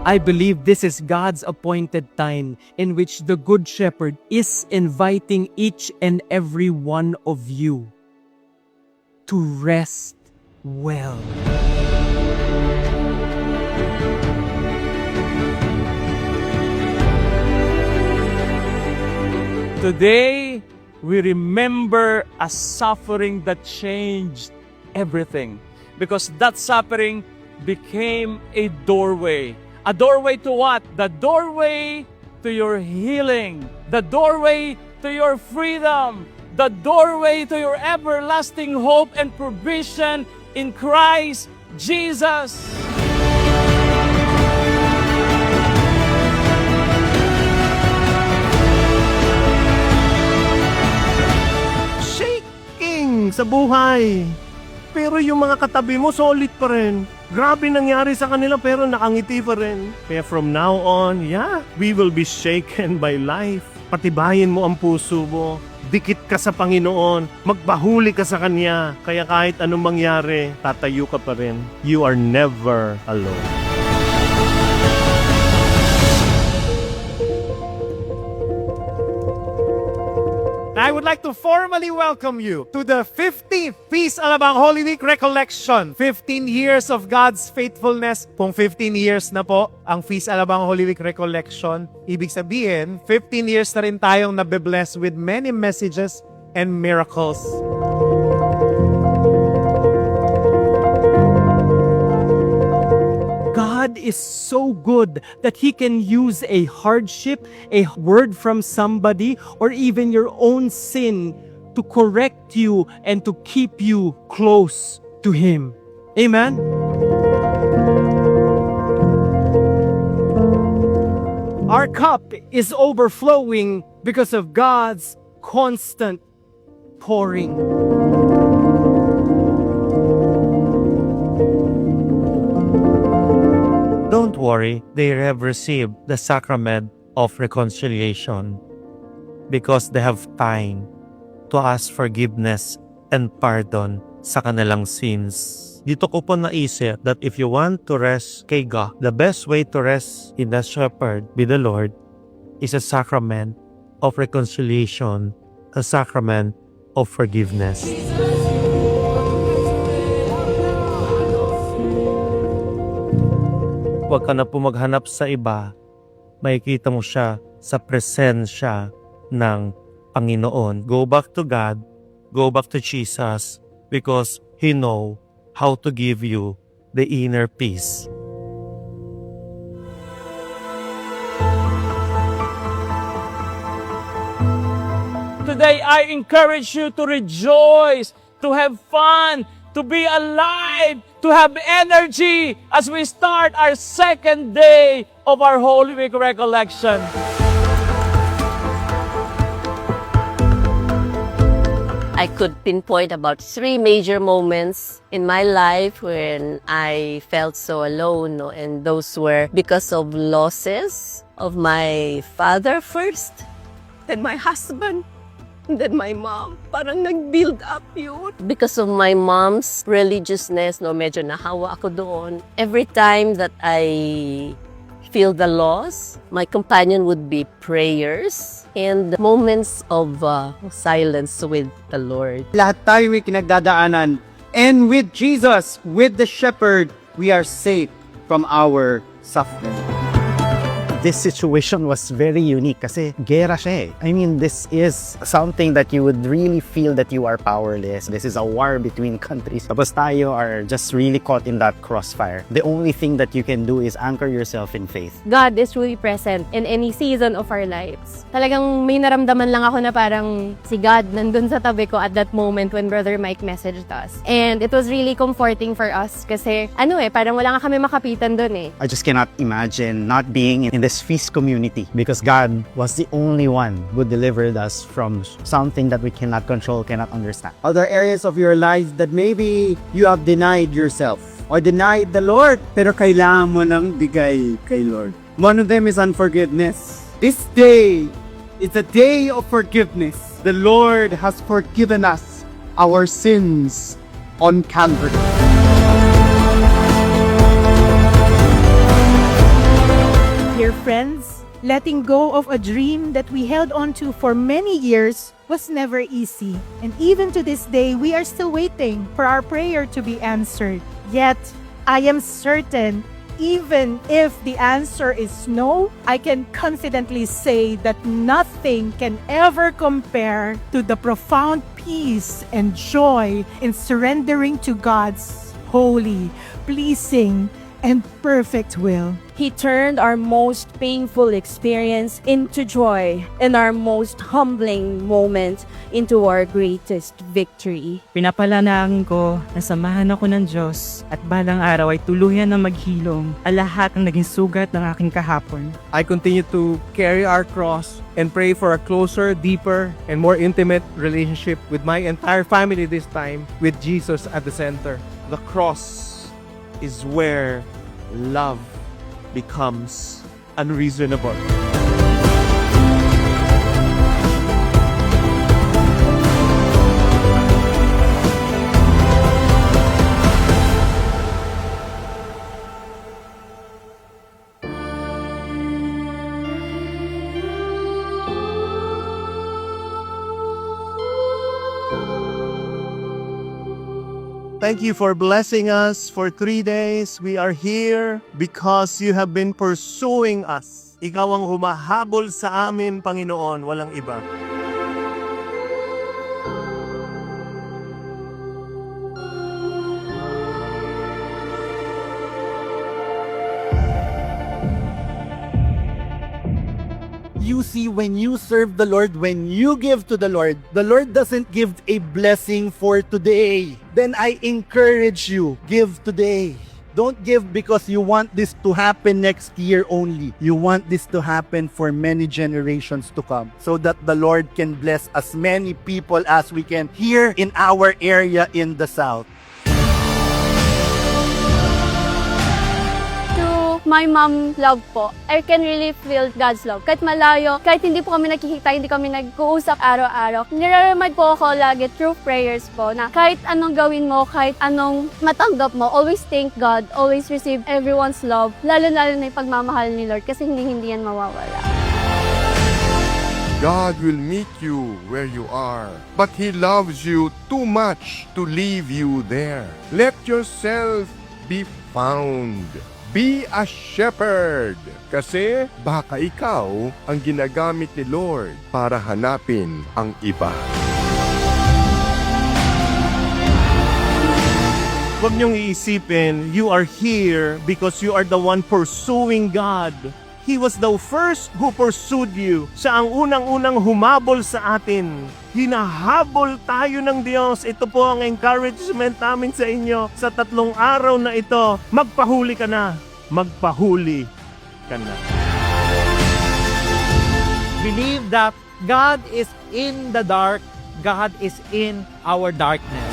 I believe this is God's appointed time in which the Good Shepherd is inviting each and every one of you to rest well. Today, we remember a suffering that changed everything, because that suffering became a doorway. A doorway to what? The doorway to your healing. The doorway to your freedom. The doorway to your everlasting hope and provision in Christ Jesus. Shaking sa buhay. Pero yung mga katabi mo, solid pa rin. Grabe nangyari sa kanila pero nakangiti pa rin. Kaya from now on, we will be shaken by life. Patibayin mo ang puso mo. Dikit ka sa Panginoon. Magbahuli ka sa Kanya. Kaya kahit anong mangyari, tatayo ka pa rin. You are never alone. I would like to formally welcome you to the 15th Feast Alabang Holy Week Recollection. 15 years of God's faithfulness. Kung 15 years na po ang Feast Alabang Holy Week Recollection, ibig sabihin, 15 years na rin tayong nabe-bless with many messages and miracles. God is so good that He can use a hardship, a word from somebody, or even your own sin to correct you and to keep you close to Him. Amen? Our cup is overflowing because of God's constant pouring. Don't worry, they have received the sacrament of reconciliation because they have time to ask forgiveness and pardon sa kanilang sins. Dito ko po naisip that if you want to rest kay God, the best way to rest in the Shepherd with the Lord is a sacrament of reconciliation, a sacrament of forgiveness. Huwag ka na po maghanap sa iba, makikita mo siya sa presensya ng Panginoon. Go back to God, go back to Jesus, because He knows how to give you the inner peace. Today, I encourage you to rejoice, to have fun, to be alive, to have energy as we start our second day of our Holy Week Recollection. I could pinpoint about 3 major moments in my life when I felt so alone, no? And those were because of losses of my father first, then my husband, and then my mom. Parang nag-build up yun. Because of my mom's religiousness, no, medyo nahawa ako doon. Every time that I feel the loss, my companion would be prayers and moments of silence with the Lord. Lahat tayo may kinagdadaanan. And with Jesus, with the Shepherd, we are safe from our suffering. This situation was very unique kasi gera siya eh. I mean, this is something that you would really feel that you are powerless. This is a war between countries. Tapos tayo are just really caught in that crossfire. The only thing that you can do is anchor yourself in faith. God is really present in any season of our lives. Talagang may naramdaman lang ako na parang si God nandun sa tabi ko at that moment when Brother Mike messaged us. And it was really comforting for us kasi parang wala nga kami makapitan dun eh. I just cannot imagine not being in this feast community because God was the only one who delivered us from something that we cannot control, cannot understand. Other areas of your life that maybe you have denied yourself or denied the Lord, pero kailangan mo nang bigay kay Lord. One of them is unforgiveness. This day is a day of forgiveness. The Lord has forgiven us our sins on Calvary. Friends, letting go of a dream that we held on to for many years was never easy. And even to this day, we are still waiting for our prayer to be answered. Yet, I am certain, even if the answer is no, I can confidently say that nothing can ever compare to the profound peace and joy in surrendering to God's holy, pleasing, and perfect will. He turned our most painful experience into joy and our most humbling moment into our greatest victory. Pinapalanangin ko na samahan ako ng Diyos at balang araw ay tuluyan na maghilom ang lahat ng naging sugat ng aking kahapon. I continue to carry our cross and pray for a closer, deeper, and more intimate relationship with my entire family this time, with Jesus at the center. The cross is where love becomes unreasonable. Thank you for blessing us for 3 days. We are here because you have been pursuing us. Ikaw ang humahabol sa amin, Panginoon, walang iba. You see, when you serve the Lord, when you give to the Lord doesn't give a blessing for today. Then I encourage you, give today. Don't give because you want this to happen next year only. You want this to happen for many generations to come, so that the Lord can bless as many people as we can here in our area in the South. My mom love po, I can really feel God's love. Kahit malayo, kahit hindi po kami nakikita, hindi kami nag-uusap araw-araw. Nire-remind po ako lagi through prayers po na kahit anong gawin mo, kahit anong matanggap mo, always thank God, always receive everyone's love. Lalo-lalo na yung pagmamahal ni Lord kasi hindi yan mawawala. God will meet you where you are, but He loves you too much to leave you there. Let yourself be found. Be a shepherd, kasi baka ikaw ang ginagamit ni Lord para hanapin ang iba. Huwag niyong iisipin, you are here because you are the one pursuing God. He was the first who pursued you. Siya ang unang-unang humabol sa atin. Hinahabol tayo ng Diyos. Ito po ang encouragement namin sa inyo sa 3 araw na ito. Magpahuli ka na. Magpahuli ka na. Believe that God is in the dark, God is in our darkness.